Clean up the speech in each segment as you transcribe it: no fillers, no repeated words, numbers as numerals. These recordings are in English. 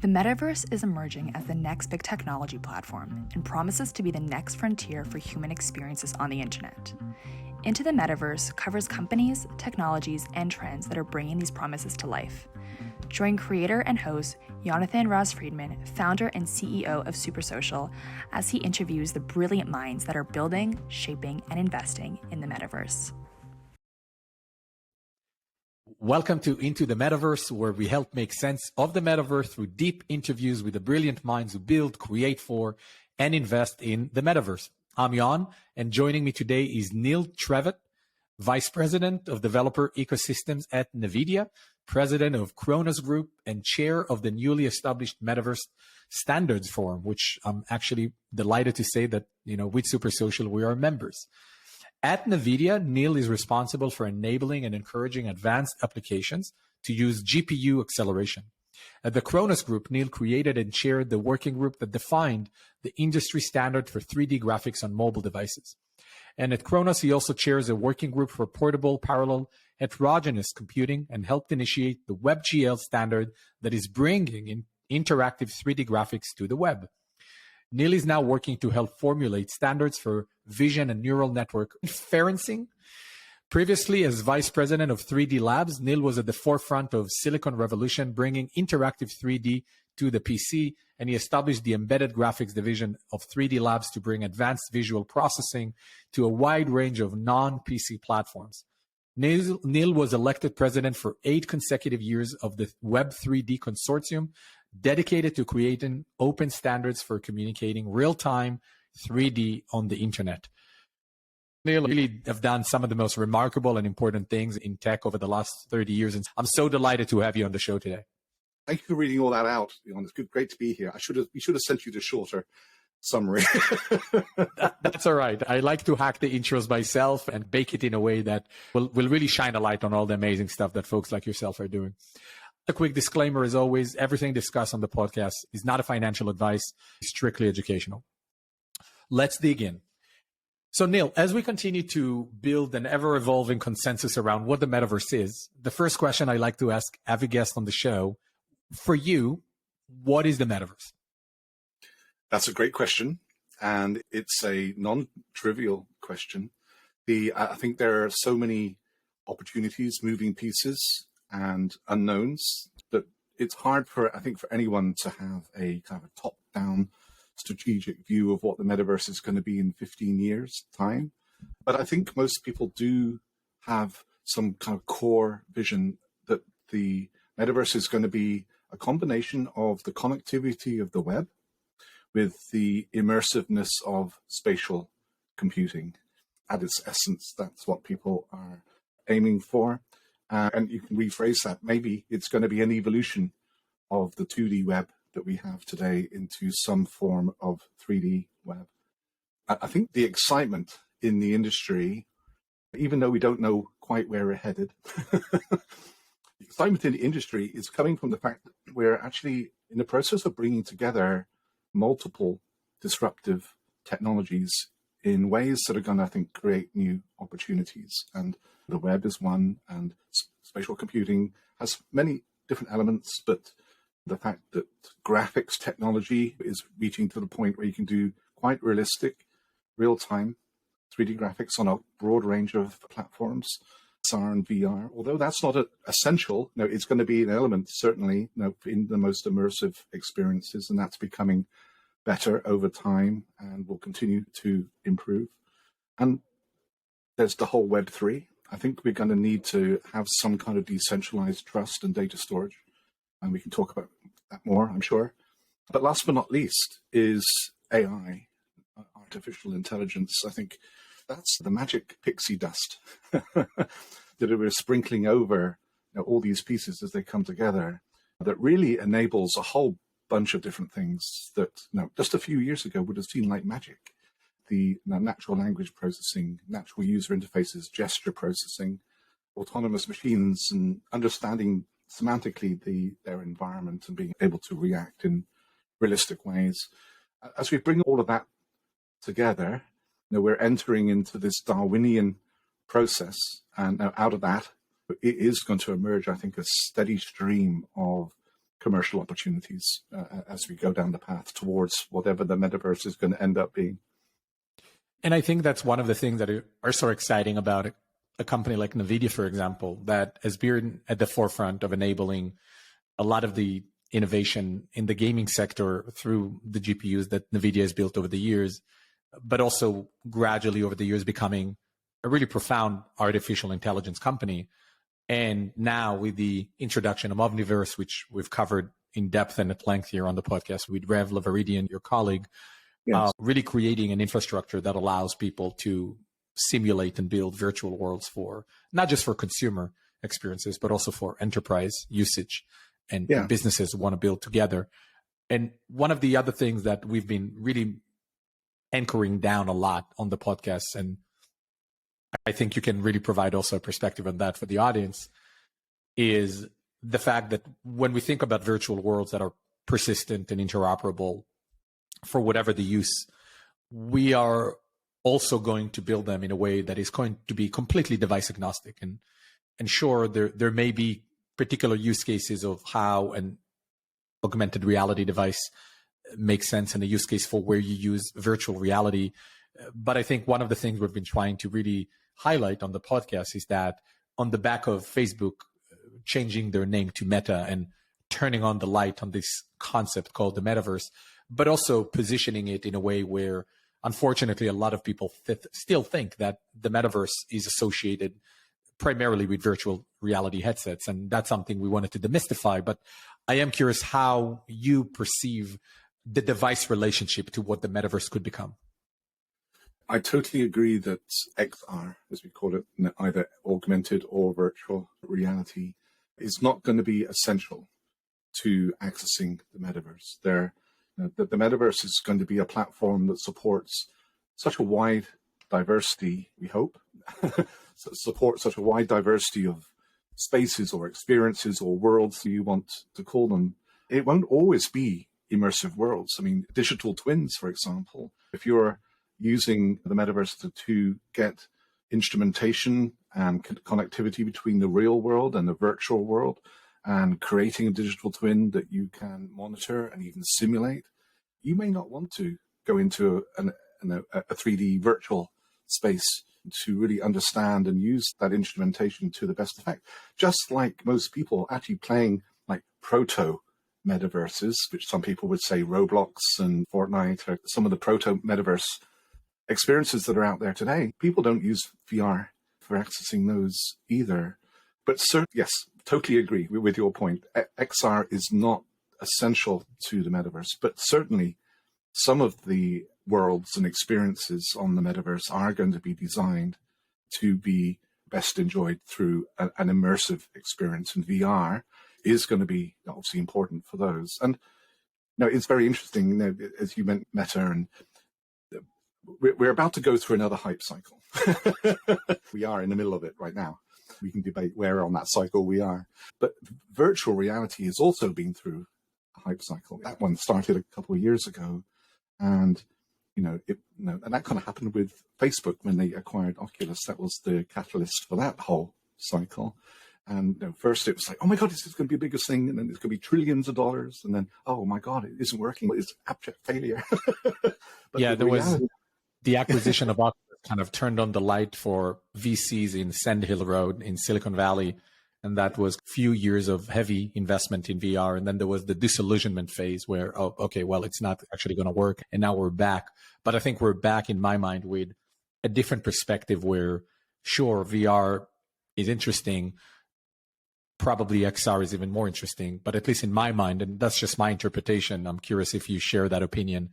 The metaverse is emerging as the next big technology platform and promises to be the next frontier for human experiences on the internet. Into the Metaverse covers companies, technologies, and trends that are bringing these promises to life. Join creator and host Jonathan Ross-Friedman, founder and CEO of Supersocial, as he interviews the brilliant minds that are building, shaping, and investing in the Metaverse. Welcome to Into the Metaverse, where we help make sense of the Metaverse through deep interviews with the brilliant minds who build, create for, and invest in the Metaverse. I'm Jan, and joining me today is Neil Trevett, Vice President of Developer Ecosystems at Nvidia, President of Khronos Group, and Chair of the newly established Metaverse Standards Forum, which I'm actually delighted to say that, with Supersocial, we are members. At Nvidia, Neil is responsible for enabling and encouraging advanced applications to use GPU acceleration. At the Khronos Group, Neil created and chaired the working group that defined the industry standard for 3D graphics on mobile devices. And at Khronos, he also chairs a working group for portable, parallel, heterogeneous computing and helped initiate the WebGL standard that is bringing in interactive 3D graphics to the web. Neil is now working to help formulate standards for vision and neural network inferencing. Previously, as Vice President of 3D Labs, Neil was at the forefront of Silicon Revolution, bringing interactive 3D to the PC, and he established the Embedded Graphics Division of 3D Labs to bring advanced visual processing to a wide range of non-PC platforms. Neil was elected president for 8 consecutive years of the Web3D Consortium, dedicated to creating open standards for communicating real-time 3D on the internet. Neil really have done some of the most remarkable and important things in tech over the last 30 years, and I'm so delighted to have you on the show today. Thank you for reading all that out. It's great to be here. We should have sent you the shorter summary. That's all right. I like to hack the intros myself and bake it in a way that will really shine a light on all the amazing stuff that folks like yourself are doing. A quick disclaimer, as always, everything discussed on the podcast is not a financial advice, it's strictly educational. Let's dig in. So Neil, as we continue to build an ever-evolving consensus around what the metaverse is, the first question I like to ask every guest on the show, for you, what is the metaverse? That's a great question, and it's a non-trivial question. I think there are so many opportunities, moving pieces, and unknowns that it's hard for anyone to have a kind of a top-down strategic view of what the metaverse is going to be in 15 years' time. But I think most people do have some kind of core vision that the metaverse is going to be a combination of the connectivity of the web with the immersiveness of spatial computing. At its essence, that's what people are aiming for. And you can rephrase that. Maybe it's going to be an evolution of the 2D web that we have today into some form of 3D web. I think the excitement in the industry, even though we don't know quite where we're headed, the excitement in the industry is coming from the fact that we're actually in the process of bringing together multiple disruptive technologies in ways that are going to, I think, create new opportunities. And the web is one, and spatial computing has many different elements, but the fact that graphics technology is reaching to the point where you can do quite realistic, real-time 3D graphics on a broad range of platforms, XR and VR. Although that's not essential, it's going to be an element, certainly, in the most immersive experiences, and that's becoming better over time and will continue to improve. And there's the whole Web3. I think we're going to need to have some kind of decentralized trust and data storage. And we can talk about that more, I'm sure. But last but not least is AI, artificial intelligence. I think that's the magic pixie dust that we're sprinkling over all these pieces as they come together that really enables a whole bunch of different things that just a few years ago would have seemed like magic. The natural language processing, natural user interfaces, gesture processing, autonomous machines, and understanding semantically their environment and being able to react in realistic ways. As we bring all of that together, we're entering into this Darwinian process, and out of that, it is going to emerge, I think, a steady stream of commercial opportunities as we go down the path towards whatever the metaverse is going to end up being. And I think that's one of the things that are so exciting about a company like Nvidia, for example, that has been at the forefront of enabling a lot of the innovation in the gaming sector through the GPUs that Nvidia has built over the years, but also gradually over the years becoming a really profound artificial intelligence company. And now with the introduction of Omniverse, which we've covered in depth and at length here on the podcast with Rev Laveridian, your colleague, Yes. really creating an infrastructure that allows people to simulate and build virtual worlds for not just for consumer experiences, but also for enterprise usage and businesses want to build together. And one of the other things that we've been really anchoring down a lot on the podcast, and I think you can really provide also a perspective on that for the audience, is the fact that when we think about virtual worlds that are persistent and interoperable for whatever the use, we are also going to build them in a way that is going to be completely device agnostic. And sure, there may be particular use cases of how an augmented reality device makes sense and a use case for where you use virtual reality. But I think one of the things we've been trying to really highlight on the podcast is that on the back of Facebook changing their name to Meta and turning on the light on this concept called the metaverse, but also positioning it in a way where, unfortunately, a lot of people still think that the metaverse is associated primarily with virtual reality headsets. And that's something we wanted to demystify. But I am curious how you perceive the device relationship to what the metaverse could become. I totally agree that XR, as we call it, either augmented or virtual reality, is not going to be essential to accessing the metaverse. The metaverse is going to be a platform that supports such a wide diversity, we hope, support such a wide diversity of spaces or experiences or worlds you want to call them. It won't always be immersive worlds. I mean, digital twins, for example, if you're using the metaverse to get instrumentation and connectivity between the real world and the virtual world, and creating a digital twin that you can monitor and even simulate, you may not want to go into a 3D virtual space to really understand and use that instrumentation to the best effect. Just like most people actually playing like proto metaverses, which some people would say Roblox and Fortnite are some of the proto metaverse experiences that are out there today. People don't use VR for accessing those either. But yes, totally agree with your point. XR is not essential to the metaverse, but certainly some of the worlds and experiences on the metaverse are going to be designed to be best enjoyed through an immersive experience, and VR is going to be obviously important for those. And it's very interesting, as you meant Meta, and we're about to go through another hype cycle. We are in the middle of it right now. We can debate where on that cycle we are. But virtual reality has also been through a hype cycle. That one started a couple of years ago. And, and that kind of happened with Facebook when they acquired Oculus. That was the catalyst for that whole cycle. And first it was like, oh my God, this is going to be the biggest thing. And then it's going to be trillions of dollars. And then, oh my God, it isn't working. It's abject failure. But there was the acquisition of Oculus kind of turned on the light for VCs in Sand Hill Road in Silicon Valley. And that was a few years of heavy investment in VR. And then there was the disillusionment phase where, oh, okay, well, it's not actually going to work. And now we're back. But I think we're back in my mind with a different perspective where, sure, VR is interesting. Probably XR is even more interesting. But at least in my mind, and that's just my interpretation, I'm curious if you share that opinion.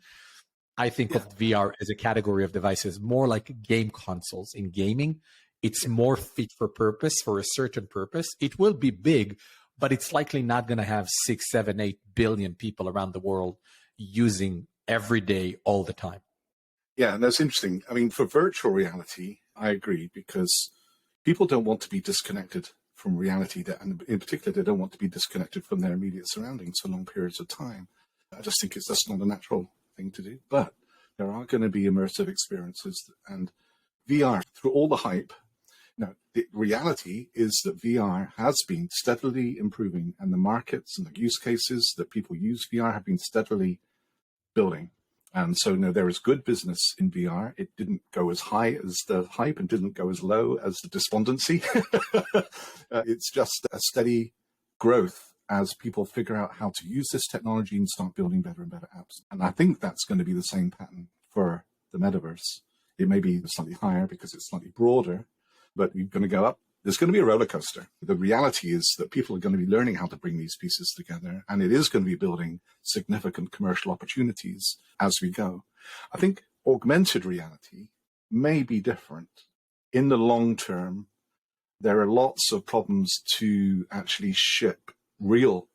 I think of VR as a category of devices more like game consoles in gaming. It's more fit for purpose for a certain purpose. It will be big, but it's likely not going to have 6, 7, 8 billion people around the world using every day, all the time. Yeah, and that's interesting. I mean, for virtual reality, I agree, because people don't want to be disconnected from reality, and in particular, they don't want to be disconnected from their immediate surroundings for long periods of time. I just think it's just not a natural thing to do. But there are going to be immersive experiences, and VR, through all the hype, Now, the reality is that VR has been steadily improving, and the markets and the use cases that people use VR have been steadily building. And so, there is good business in VR. It didn't go as high as the hype and didn't go as low as the despondency. It's just a steady growth as people figure out how to use this technology and start building better and better apps. And I think that's going to be the same pattern for the metaverse. It may be slightly higher because it's slightly broader, but you're going to go up. There's going to be a roller coaster. The reality is that people are going to be learning how to bring these pieces together, and it is going to be building significant commercial opportunities as we go. I think augmented reality may be different. In the long term, there are lots of problems to actually ship real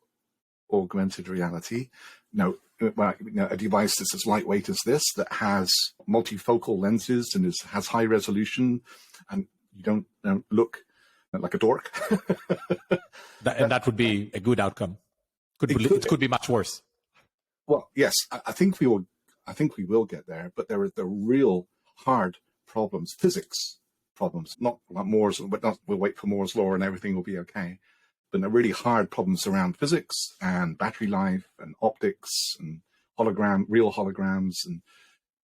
augmented reality. A device that's as lightweight as this, that has multifocal lenses and has high resolution, and you don't look like a dork. that would be a good outcome. It could be much worse. Well, yes, I think we will get there, but there are the real hard problems, physics problems, not like Moore's, but not we'll wait for Moore's law and everything will be okay. But the really hard problems around physics and battery life and optics and real holograms, and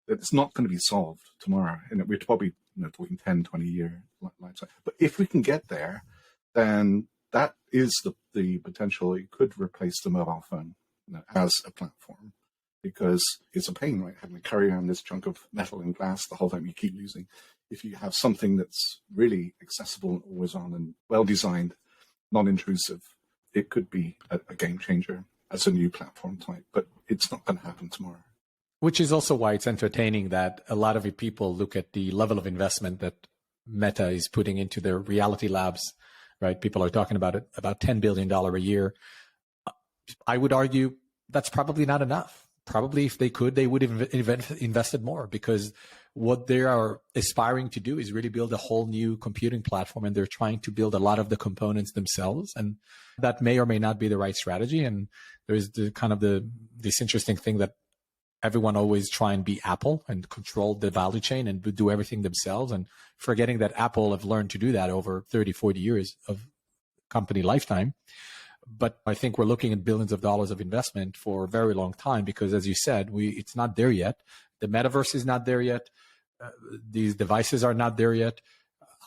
it's not going to be solved tomorrow. And we're probably talking 10, 20 year lifetime. But if we can get there, then that is the potential. It could replace the mobile phone as a platform, because it's a pain, right? Having to carry around this chunk of metal and glass the whole time you keep losing. If you have something that's really accessible and always on and well designed, non-intrusive, it could be a game changer as a new platform type, but it's not going to happen tomorrow. Which is also why it's entertaining that a lot of people look at the level of investment that Meta is putting into their reality labs, right? People are talking about it, about $10 billion a year. I would argue that's probably not enough. Probably if they could, they would have invested more, because what they are aspiring to do is really build a whole new computing platform, and they're trying to build a lot of the components themselves, and that may or may not be the right strategy. And there's this interesting thing that everyone always try and be Apple and control the value chain and do everything themselves, and forgetting that Apple have learned to do that over 30, 40 years of company lifetime. But I think we're looking at billions of dollars of investment for a very long time, because as you said, it's not there yet. The metaverse is not there yet. These devices are not there yet.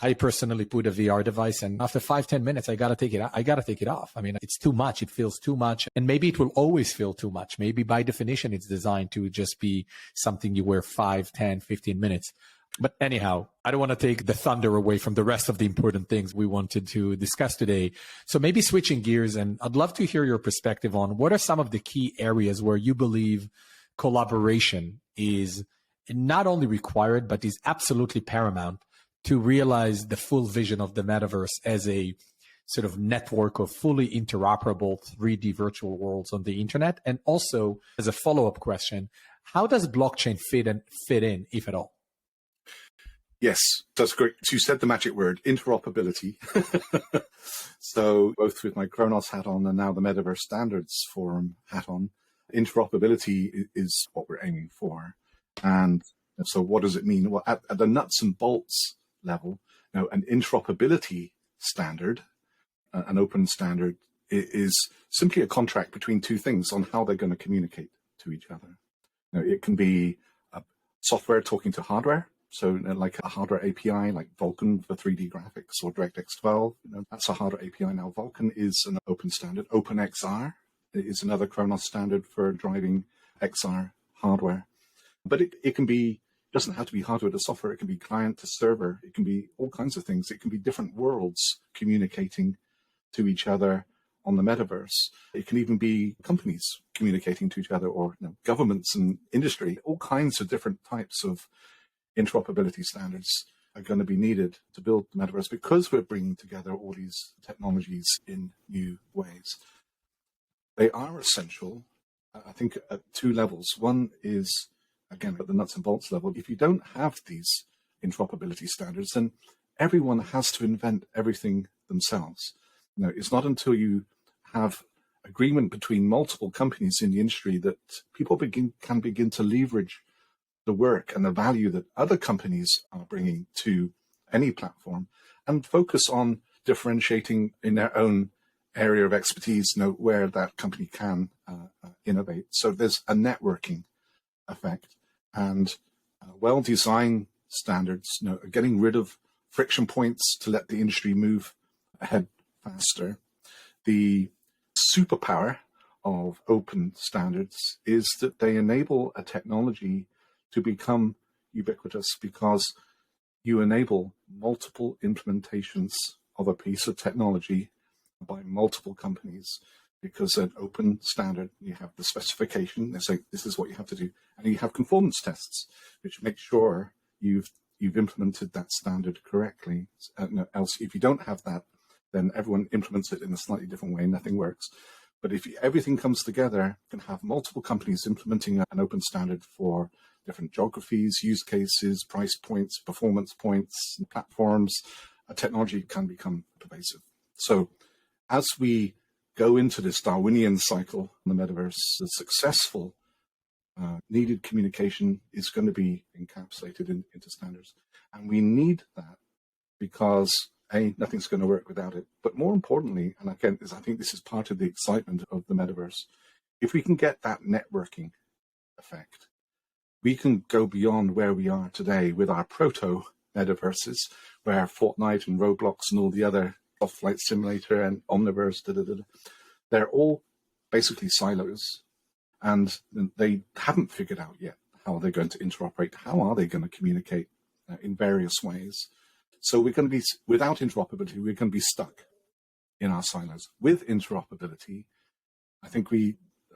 I personally put a VR device, and after 5-10 minutes, I got to take it off. I mean, it's too much. It feels too much. And maybe it will always feel too much. Maybe by definition, it's designed to just be something you wear 5, 10, 15 minutes. But anyhow, I don't want to take the thunder away from the rest of the important things we wanted to discuss today. So maybe switching gears, and I'd love to hear your perspective on what are some of the key areas where you believe collaboration is not only required, but is absolutely paramount to realize the full vision of the metaverse as a sort of network of fully interoperable 3D virtual worlds on the internet. And also, as a follow-up question, how does blockchain fit in, if at all? Yes, that's great. So you said the magic word, interoperability. So both with my Khronos hat on and now the Metaverse Standards Forum hat on, interoperability is what we're aiming for. And so what does it mean? Well, at the nuts and bolts level, an interoperability standard, an open standard, is simply a contract between two things on how they're going to communicate to each other. It can be software talking to hardware. So like a hardware API like Vulkan for 3D graphics or DirectX 12, that's a hardware API now. Vulkan is an open standard. OpenXR is another Khronos standard for driving XR hardware. But it can be, doesn't have to be hardware to software. It can be client to server. It can be all kinds of things. It can be different worlds communicating to each other on the metaverse. It can even be companies communicating to each other, or governments and industry. All kinds of different types of interoperability standards are going to be needed to build the metaverse, because we're bringing together all these technologies in new ways. They are essential, I think, at two levels. One is, again, at the nuts and bolts level. If you don't have these interoperability standards, then everyone has to invent everything themselves. It's not until you have agreement between multiple companies in the industry that people can begin to leverage the work and the value that other companies are bringing to any platform. and focus on differentiating in their own area of expertise, where that company can innovate. So there's a networking effect, and well-designed standards, getting rid of friction points to let the industry move ahead faster. The superpower of open standards is that they enable a technology to become ubiquitous, because you enable multiple implementations of a piece of technology by multiple companies, because an open standard, you have the specification, they say this is what you have to do, and you have conformance tests, which make sure you've implemented that standard correctly. Else, if you don't have that, then everyone implements it in a slightly different way, nothing works. But if everything comes together, you can have multiple companies implementing an open standard for different geographies, use cases, price points, performance points, platforms. A technology can become pervasive. So as we go into this Darwinian cycle in the metaverse, the successful needed communication is going to be encapsulated into standards. And we need that because, A, nothing's going to work without it. But more importantly, and again, I think this is part of the excitement of the metaverse, if we can get that networking effect, we can go beyond where we are today with our proto-metaverses, where Fortnite and Roblox and all the other Soft Flight Simulator and Omniverse, they're all basically silos, and they haven't figured out yet how they're going to interoperate. How are they going to communicate in various ways? So we're going to be, without interoperability, we're going to be stuck in our silos. With interoperability, I think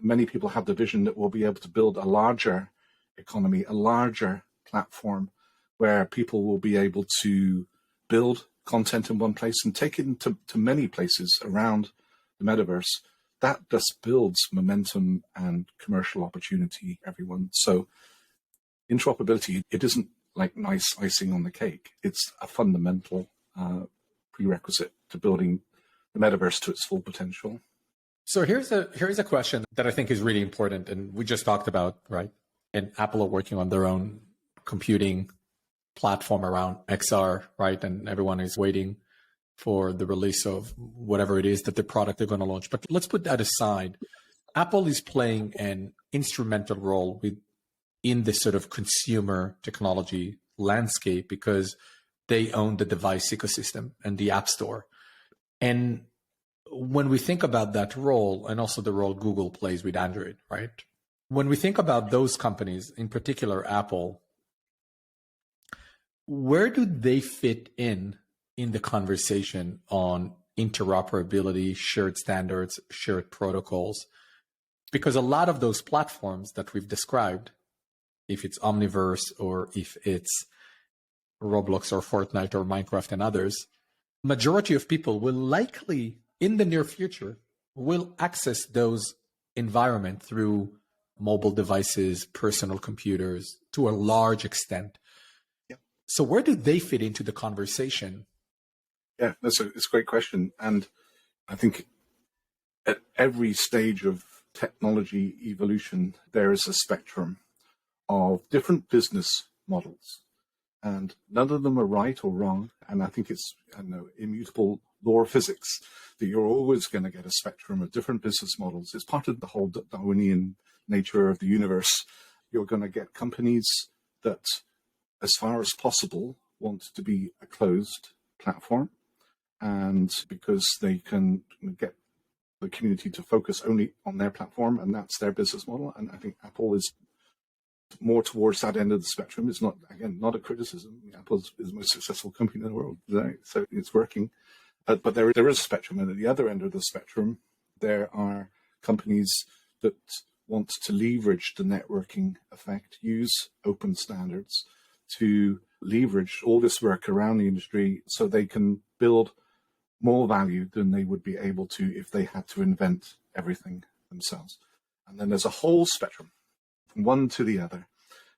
many people have the vision that we'll be able to build a larger economy, a larger platform where people will be able to build content in one place and take it to many places around the metaverse. That just builds momentum and commercial opportunity, everyone. So interoperability, it isn't like nice icing on the cake. It's a fundamental prerequisite to building the metaverse to its full potential. So here's a question that I think is really important, and we just talked about, right? And Apple are working on their own computing platform around XR, right? And everyone is waiting for the release of whatever it is that the product they're going to launch. But let's put that aside. Apple is playing an instrumental role in this sort of consumer technology landscape because they own the device ecosystem and the App Store. And when we think about that role, and also the role Google plays with Android, right? When we think about those companies, in particular Apple, where do they fit in the conversation on interoperability, shared standards, shared protocols? Because a lot of those platforms that we've described, if it's Omniverse or if it's Roblox or Fortnite or Minecraft and others, majority of people will likely, in the near future, will access those environment through mobile devices, personal computers, to a large extent. Yep. So where do they fit into the conversation? Yeah, it's a great question. And I think at every stage of technology evolution, there is a spectrum of different business models. And none of them are right or wrong. And I think it's immutable law of physics that you're always going to get a spectrum of different business models. It's part of the whole Darwinian nature of the universe. You're going to get companies that, as far as possible, want to be a closed platform, and because they can get the community to focus only on their platform, and that's their business model. And I think Apple is more towards that end of the spectrum. It's not, again, not a criticism. Apple is the most successful company in the world today, so it's working. But there is a spectrum, and at the other end of the spectrum, there are companies that want to leverage the networking effect, use open standards to leverage all this work around the industry so they can build more value than they would be able to if they had to invent everything themselves. And then there's a whole spectrum from one to the other.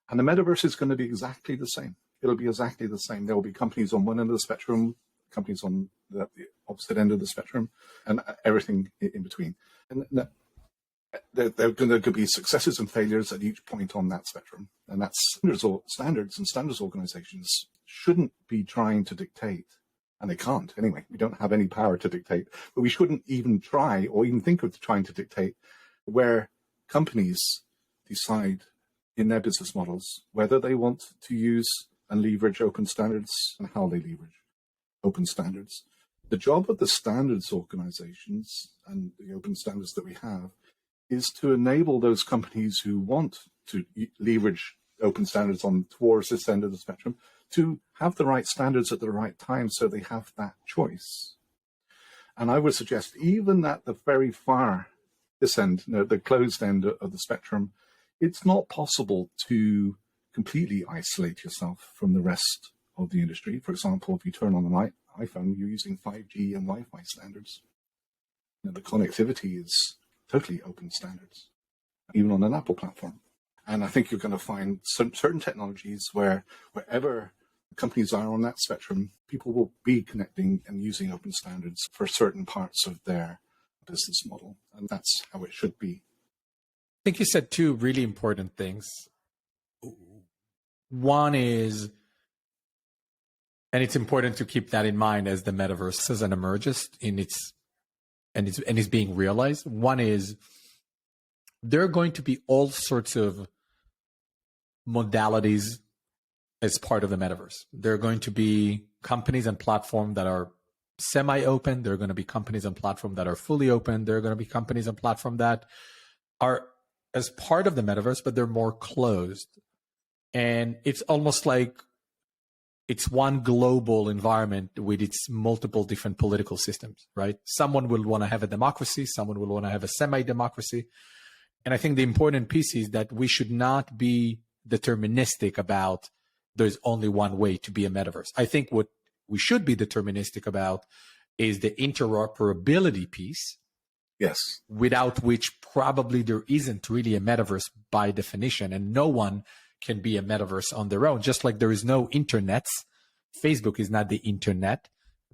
And the metaverse is going to be exactly the same. It'll be exactly the same. There will be companies on one end of the spectrum, companies on the opposite end of the spectrum, and everything in between. And there could be successes and failures at each point on that spectrum. And that's standards and standards organizations shouldn't be trying to dictate And they can't anyway. We don't have any power to dictate, but we shouldn't even try or even think of trying to dictate where companies decide in their business models whether they want to use and leverage open standards and how they leverage open standards. The job of the standards organizations and the open standards that we have is to enable those companies who want to leverage open standards on towards this end of the spectrum to have the right standards at the right time so they have that choice. And I would suggest even at the very far this end, the closed end of the spectrum, it's not possible to completely isolate yourself from the rest of the industry. For example, if you turn on an iPhone, you're using 5G and Wi-Fi standards. The connectivity is totally open standards, even on an Apple platform. And I think you're going to find certain technologies where wherever companies are on that spectrum, people will be connecting and using open standards for certain parts of their business model. And that's how it should be. I think you said two really important things. One is, and it's important to keep that in mind as the metaverse as it emerges and is being realized. One is there are going to be all sorts of modalities as part of the metaverse. There are going to be companies and platforms that are semi-open. There are going to be companies and platforms that are fully open. There are going to be companies and platforms that are as part of the metaverse, but they're more closed. And it's almost like it's one global environment with its multiple different political systems, right? Someone will want to have a democracy. Someone will want to have a semi-democracy. And I think the important piece is that we should not be deterministic about there's only one way to be a metaverse. I think what we should be deterministic about is the interoperability piece. Yes. Without which probably there isn't really a metaverse by definition, and no one can be a metaverse on their own. Just like there is no internets. Facebook is not the internet.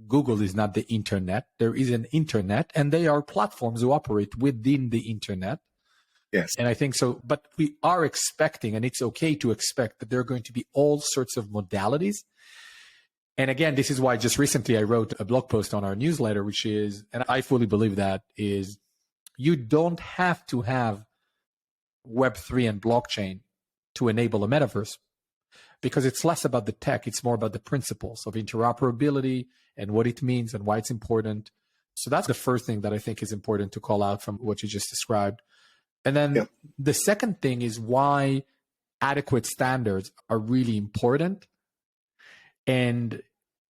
Google is not the internet. There is an internet, and they are platforms who operate within the internet. Yes. And I think so, but we are expecting, and it's okay to expect, that there are going to be all sorts of modalities. And again, this is why just recently I wrote a blog post on our newsletter, which is, and I fully believe that, is you don't have to have Web3 and blockchain to enable a metaverse, because it's less about the tech. It's more about the principles of interoperability and what it means and why it's important. So that's the first thing that I think is important to call out from what you just described. And then the second thing is why adequate standards are really important. And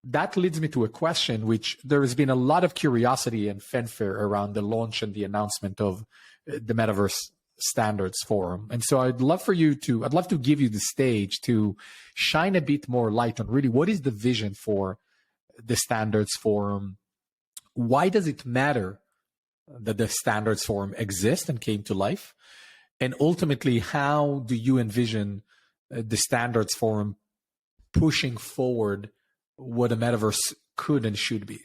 that leads me to a question, which there has been a lot of curiosity and fanfare around the launch and the announcement of the Metaverse Standards Forum. And so I'd love to give you the stage to shine a bit more light on really what is the vision for the Standards Forum? Why does it matter that the Standards Forum exists and came to life? And ultimately, how do you envision the Standards Forum pushing forward what a metaverse could and should be?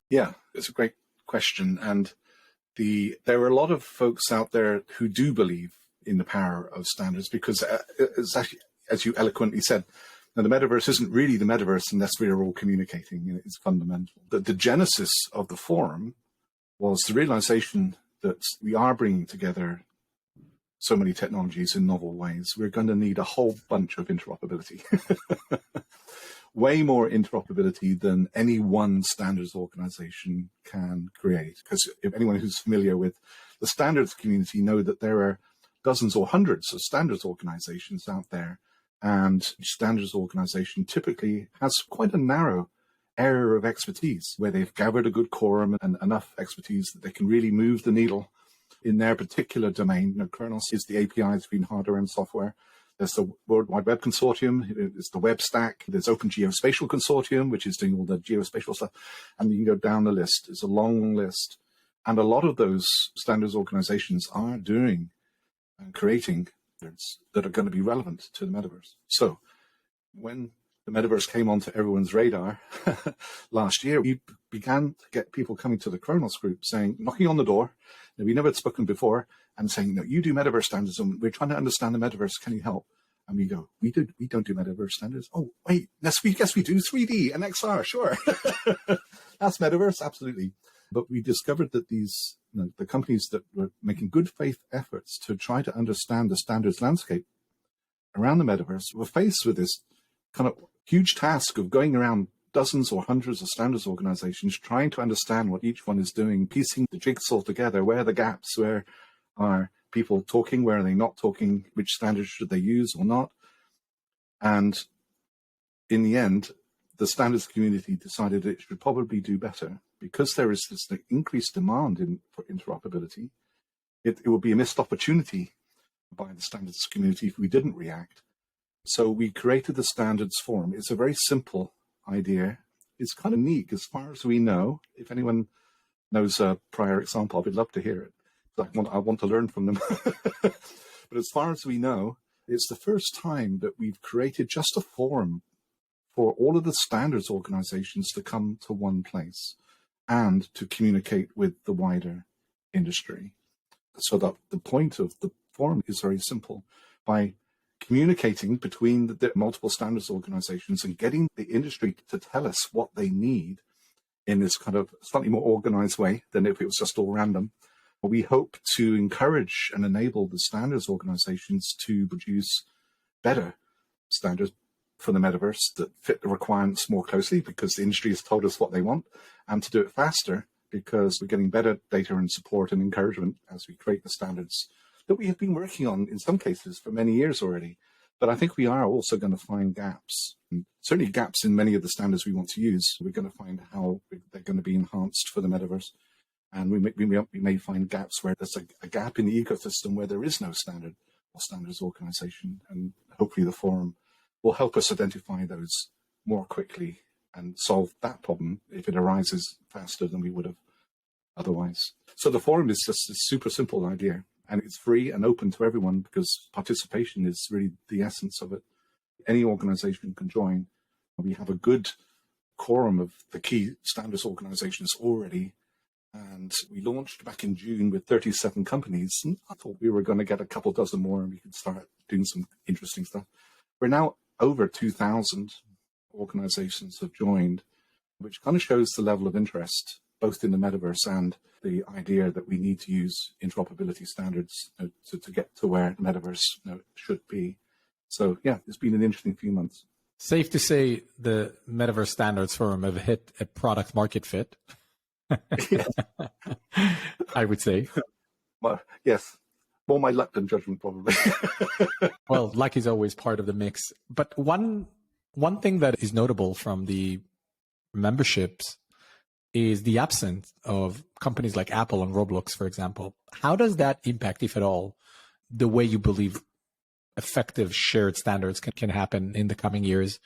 Yeah, it's a great question. And there are a lot of folks out there who do believe in the power of standards, because as you eloquently said, the metaverse isn't really the metaverse unless we are all communicating. It's fundamental. The genesis of the forum was the realization that we are bringing together so many technologies in novel ways. We're going to need a whole bunch of interoperability. Way more interoperability than any one standards organization can create. Because if anyone who's familiar with the standards community know that there are dozens or hundreds of standards organizations out there. And each standards organization typically has quite a narrow area of expertise where they've gathered a good quorum and enough expertise that they can really move the needle in their particular domain. Khronos is the APIs between hardware and software. There's the World Wide Web Consortium, there's the Web Stack, there's Open Geospatial Consortium, which is doing all the geospatial stuff. And you can go down the list. It's a long list. And a lot of those standards organizations are doing and creating standards that are going to be relevant to the metaverse. So when the metaverse came onto everyone's radar last year, we began to get people coming to the Khronos Group saying, knocking on the door, we never had spoken before, and saying, no, you do metaverse standards, and we're trying to understand the metaverse, can you help? And we go, we don't do metaverse standards. Oh, wait, yes, we do 3D and XR, sure. That's metaverse, absolutely. But we discovered that these, the companies that were making good faith efforts to try to understand the standards landscape around the metaverse were faced with this kind of huge task of going around dozens or hundreds of standards organizations, trying to understand what each one is doing, piecing the jigsaw together. Where are the gaps? Where are people talking? Where are they not talking? Which standards should they use or not? And in the end, the standards community decided it should probably do better because there is this increased demand for interoperability. It would be a missed opportunity by the standards community if we didn't react. So we created the Standards Forum. It's a very simple idea. It's kind of neat as far as we know. If anyone knows a prior example, I would love to hear it. I want to learn from them. But as far as we know, it's the first time that we've created just a forum for all of the standards organizations to come to one place and to communicate with the wider industry. So that the point of the forum is very simple. By communicating between the multiple standards organizations and getting the industry to tell us what they need in this kind of slightly more organized way than if it was just all random, we hope to encourage and enable the standards organizations to produce better standards for the metaverse that fit the requirements more closely because the industry has told us what they want, and to do it faster because we're getting better data and support and encouragement as we create the standards that we have been working on in some cases for many years already. But I think we are also going to find gaps, and certainly gaps in many of the standards we want to use. We're going to find how they're going to be enhanced for the metaverse. And we may find gaps where there's a gap in the ecosystem where there is no standard or standards organization. And hopefully the forum will help us identify those more quickly and solve that problem if it arises faster than we would have otherwise. So the forum is just a super simple idea, and it's free and open to everyone because participation is really the essence of it. Any organization can join. We have a good quorum of the key standards organizations already. And we launched back in June with 37 companies. And I thought we were going to get a couple dozen more and we could start doing some interesting stuff. We're now over 2,000 organizations have joined, which kind of shows the level of interest, both in the metaverse and the idea that we need to use interoperability standards to get to where the metaverse should be. So yeah, it's been an interesting few months. Safe to say the Metaverse Standards Forum have hit a product market fit. I would say. Well, yes, more my luck than judgment, probably. Well, luck is always part of the mix. But one thing that is notable from the memberships is the absence of companies like Apple and Roblox, for example. How does that impact, if at all, the way you believe effective shared standards can happen in the coming years?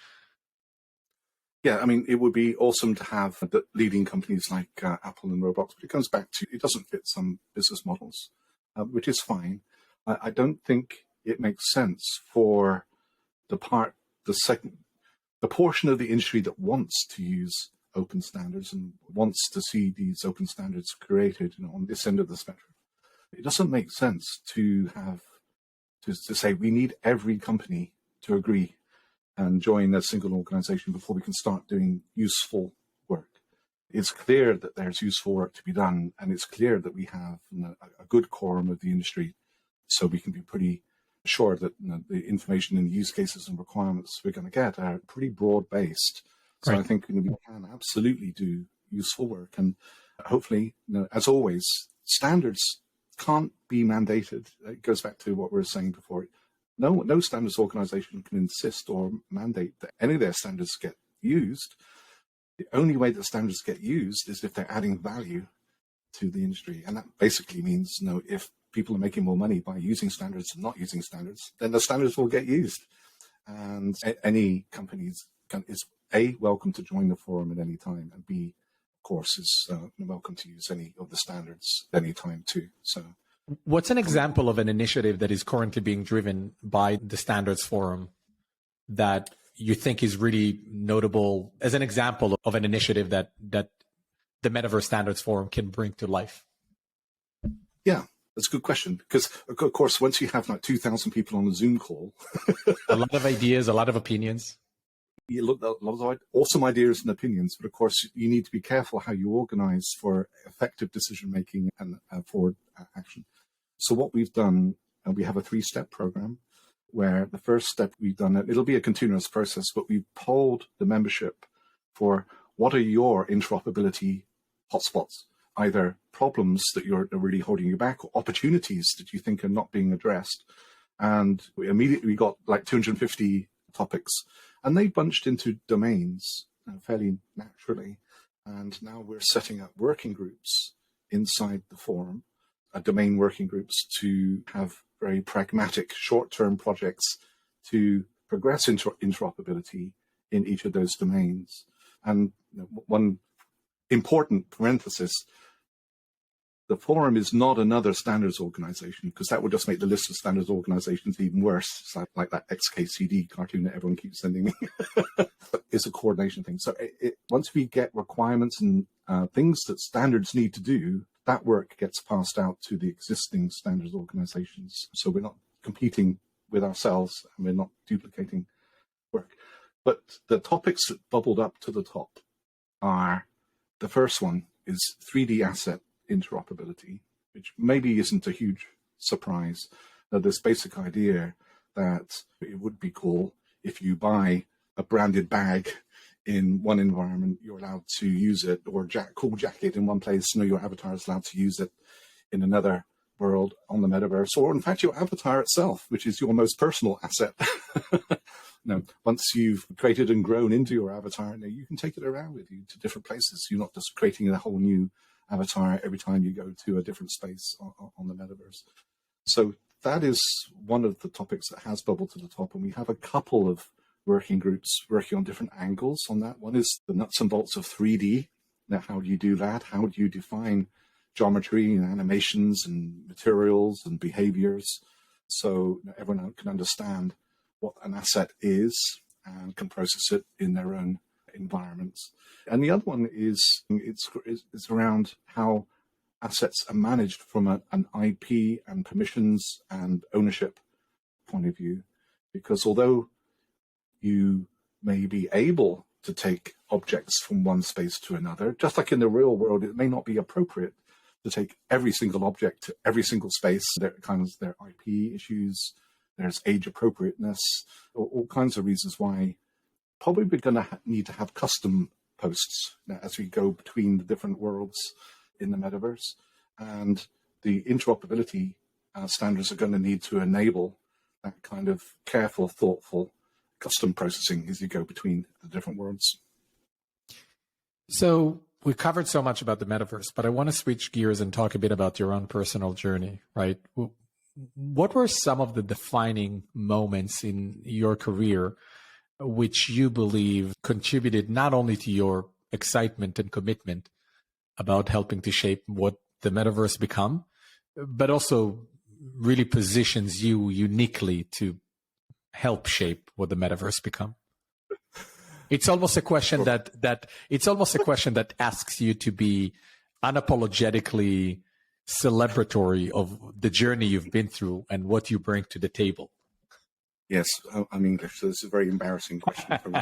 Yeah, I mean, it would be awesome to have the leading companies like Apple and Roblox, but it comes back to it doesn't fit some business models, which is fine. I don't think it makes sense for the portion of the industry that wants to use open standards and wants to see these open standards created on this end of the spectrum. It doesn't make sense to have to say we need every company to agree and join a single organization before we can start doing useful work. It's clear that there's useful work to be done, and it's clear that we have a good quorum of the industry, so we can be pretty sure that the information and the use cases and requirements we're going to get are pretty broad-based. So right. I think we can absolutely do useful work, and hopefully, as always, standards can't be mandated. It goes back to what we were saying before. No standards organization can insist or mandate that any of their standards get used. The only way that standards get used is if they're adding value to the industry. And that basically means, if people are making more money by using standards and not using standards, then the standards will get used. And any companies is A, welcome to join the forum at any time, and B, of course, is welcome to use any of the standards at any time too. So. What's an example of an initiative that is currently being driven by the Standards Forum that you think is really notable as an example of an initiative that the Metaverse Standards Forum can bring to life? Yeah, That's a good question, because of course, once you have like 2,000 people on a Zoom call, a lot of ideas, a lot of opinions. You look at a lot of awesome ideas and opinions, but of course, you need to be careful how you organize for effective decision making and forward action. So what we've done, we have a 3-step program where the first step we've done, it'll be a continuous process, but we've polled the membership for what are your interoperability hotspots, either problems that are really holding you back or opportunities that you think are not being addressed. And we immediately got like 250 topics, and they bunched into domains fairly naturally. And now we're setting up working groups inside the forum, domain working groups, to have very pragmatic short-term projects to progress interoperability in each of those domains. And one important parenthesis, the forum is not another standards organization, because that would just make the list of standards organizations even worse. It's like that XKCD cartoon that everyone keeps sending me. It's a coordination thing. So once we get requirements and things that standards need to do, that work gets passed out to the existing standards organizations. So we're not competing with ourselves, and we're not duplicating work. But the topics that bubbled up to the top are, the first one is 3D asset interoperability, which maybe isn't a huge surprise. This basic idea that it would be cool if you buy a branded bag in one environment, you're allowed to use it, or cool jacket in one place, your avatar is allowed to use it in another world on the metaverse, or in fact your avatar itself, which is your most personal asset. Once you've created and grown into your avatar, you can take it around with you to different places. You're not just creating a whole new avatar every time you go to a different space on the metaverse. So that is one of the topics that has bubbled to the top, and we have a couple of working groups working on different angles on that. One is the nuts and bolts of 3D. Now, how do you do that? How do you define geometry and animations and materials and behaviors so everyone can understand what an asset is and can process it in their own environments? And the other one is it's around how assets are managed from an IP and permissions and ownership point of view. Because although you may be able to take objects from one space to another, just like in the real world, it may not be appropriate to take every single object to every single space. There are IP issues, there's age appropriateness, all kinds of reasons why probably we're going to need to have custom posts as we go between the different worlds in the metaverse. And the interoperability standards are going to need to enable that kind of careful, thoughtful custom processing as you go between the different worlds. So we covered so much about the metaverse, but I want to switch gears and talk a bit about your own personal journey, right? What were some of the defining moments in your career which you believe contributed not only to your excitement and commitment about helping to shape what the metaverse become, but also really positions you uniquely to help shape what the metaverse become? It's almost a question that asks you to be unapologetically celebratory of the journey you've been through and what you bring to the table. Yes, I'm English, so this is a very embarrassing question for me.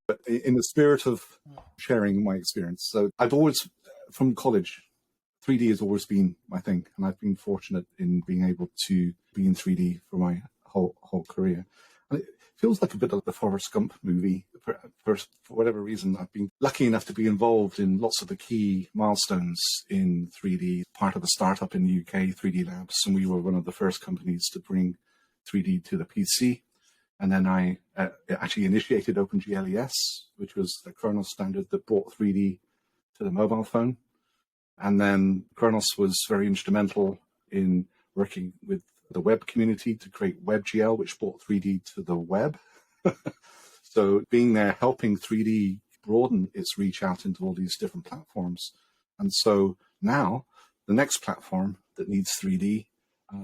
But in the spirit of sharing my experience, so I've always, from college, 3D has always been my thing, and I've been fortunate in being able to be in 3D for my whole career. And it feels like a bit of the Forrest Gump movie. For whatever reason, I've been lucky enough to be involved in lots of the key milestones in 3D, part of a startup in the UK, 3D Labs, and we were one of the first companies to bring 3D to the PC. And then I actually initiated OpenGLES, which was the Khronos standard that brought 3D to the mobile phone. And then Khronos was very instrumental in working with the web community to create WebGL, which brought 3D to the web. So being there, helping 3D broaden its reach out into all these different platforms. And so now the next platform that needs 3D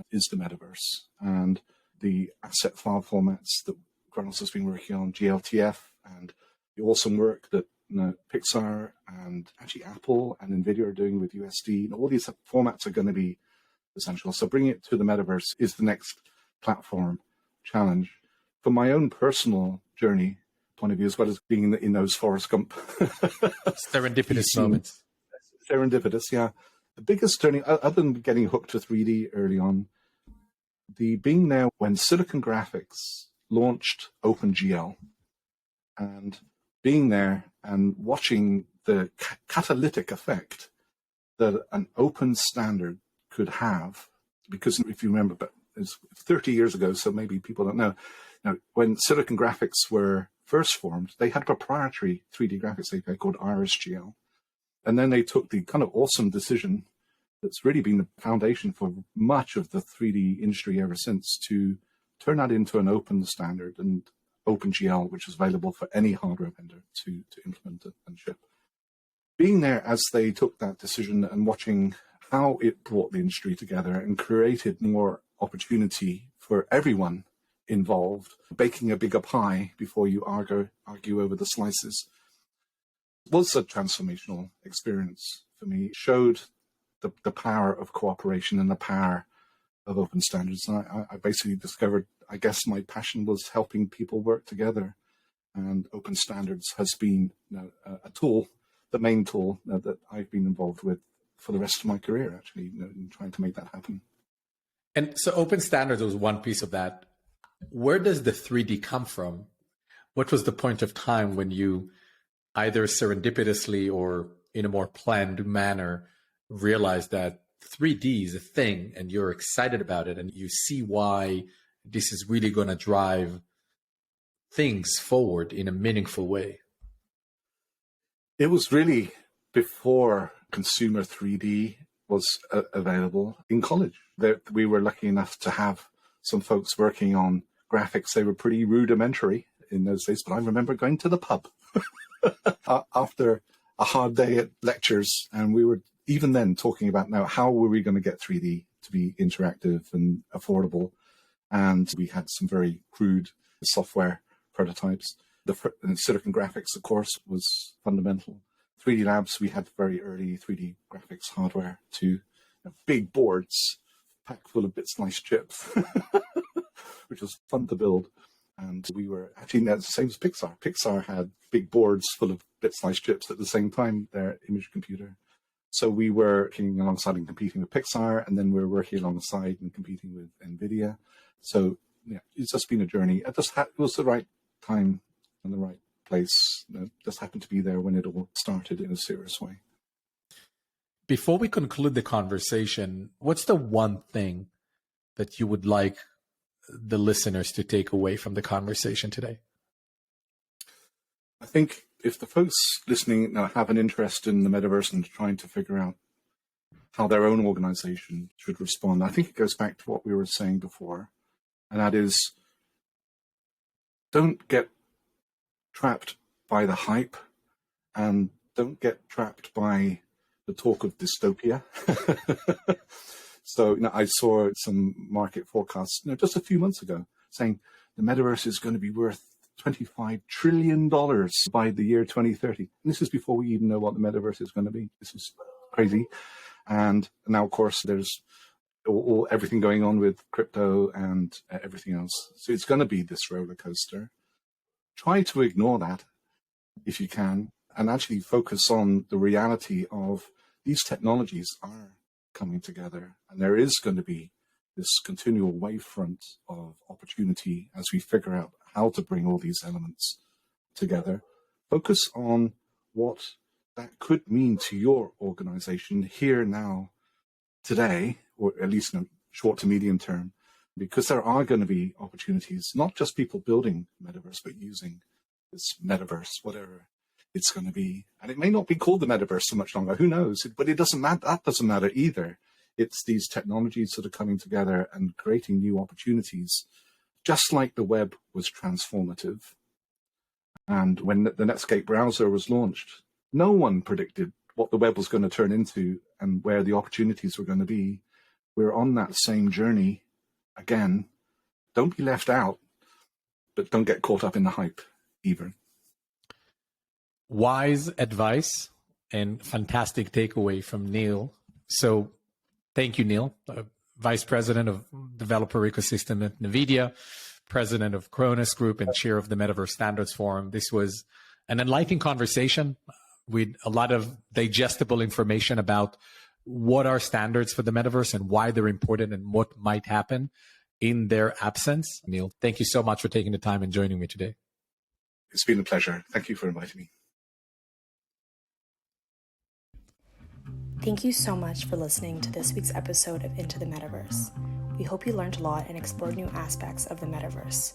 is the metaverse. And the asset file formats that Khronos has been working on, GLTF, and the awesome work that Pixar and actually Apple and Nvidia are doing with USD. All these formats are going to be essential. So bringing it to the metaverse is the next platform challenge. From my own personal journey point of view, as well as being in those Forrest Gump serendipitous moments. Serendipitous, yeah. The biggest journey, other than getting hooked to 3D early on, being there when Silicon Graphics launched OpenGL, and being there and watching the catalytic effect that an open standard could have. Because if you remember, but it's 30 years ago, so maybe people don't know. Now, when Silicon Graphics were first formed, they had a proprietary 3D graphics API called RSGL. And then they took the kind of awesome decision that's really been the foundation for much of the 3D industry ever since, to turn that into an open standard, and OpenGL, which is available for any hardware vendor to implement it and ship. Being there as they took that decision and watching how it brought the industry together and created more opportunity for everyone involved, baking a bigger pie before you argue over the slices, was a transformational experience for me. It showed the power of cooperation and the power of open standards. And I basically discovered, I guess my passion was helping people work together, and open standards has been a tool, the main tool that I've been involved with for the rest of my career, actually, in trying to make that happen. And so open standards was one piece of that. Where does the 3D come from? What was the point of time when you either serendipitously or in a more planned manner realized that 3D is a thing and you're excited about it and you see why this is really going to drive things forward in a meaningful way? It was really before consumer 3D was available in college. We were lucky enough to have some folks working on graphics. They were pretty rudimentary in those days, but I remember going to the pub after a hard day at lectures, and we were even then talking about, now, how were we going to get 3D to be interactive and affordable? And we had some very crude software prototypes. The Silicon Graphics, of course, was fundamental. 3D Labs, we had very early 3D graphics hardware too. Big boards packed full of bit-sliced chips, which was fun to build. And we were actually the same as Pixar. Pixar had big boards full of bit-sliced chips at the same time, their image computer. So we were working alongside and competing with Pixar, and then we were working alongside and competing with Nvidia. So yeah, it's just been a journey. It was the right time and the right place. Just happened to be there when it all started in a serious way. Before we conclude the conversation, what's the one thing that you would like the listeners to take away from the conversation today? I think if the folks listening now have an interest in the metaverse and trying to figure out how their own organization should respond, I think it goes back to what we were saying before, and that is, don't get trapped by the hype, and don't get trapped by the talk of dystopia. So I saw some market forecasts just a few months ago saying the metaverse is going to be worth $25 trillion by the year 2030. And this is before we even know what the metaverse is going to be. This is crazy. And now, of course, there's everything going on with crypto and everything else. So it's going to be this roller coaster. Try to ignore that if you can, and actually focus on the reality of these technologies are coming together, and there is going to be this continual wavefront of opportunity as we figure out how to bring all these elements together. Focus on what that could mean to your organization here, now, today, or at least in a short to medium term, because there are going to be opportunities, not just people building metaverse, but using this metaverse, whatever it's going to be. And it may not be called the metaverse so much longer, who knows? But it doesn't matter. That doesn't matter either. It's these technologies that are coming together and creating new opportunities, just like the web was transformative. And when the Netscape browser was launched, no one predicted what the web was going to turn into and where the opportunities were going to be. We're on that same journey again. Don't be left out, but don't get caught up in the hype either. wise advice and fantastic takeaway from Neil. So thank you, Neil, Vice President of Developer Ecosystem at Nvidia, President of Khronos Group and Chair of the Metaverse Standards Forum. This was an enlightening conversation with a lot of digestible information about what are standards for the metaverse and why they're important and what might happen in their absence. Neil, thank you so much for taking the time and joining me today. It's been a pleasure. Thank you for inviting me. Thank you so much for listening to this week's episode of Into the Metaverse. We hope you learned a lot and explored new aspects of the metaverse.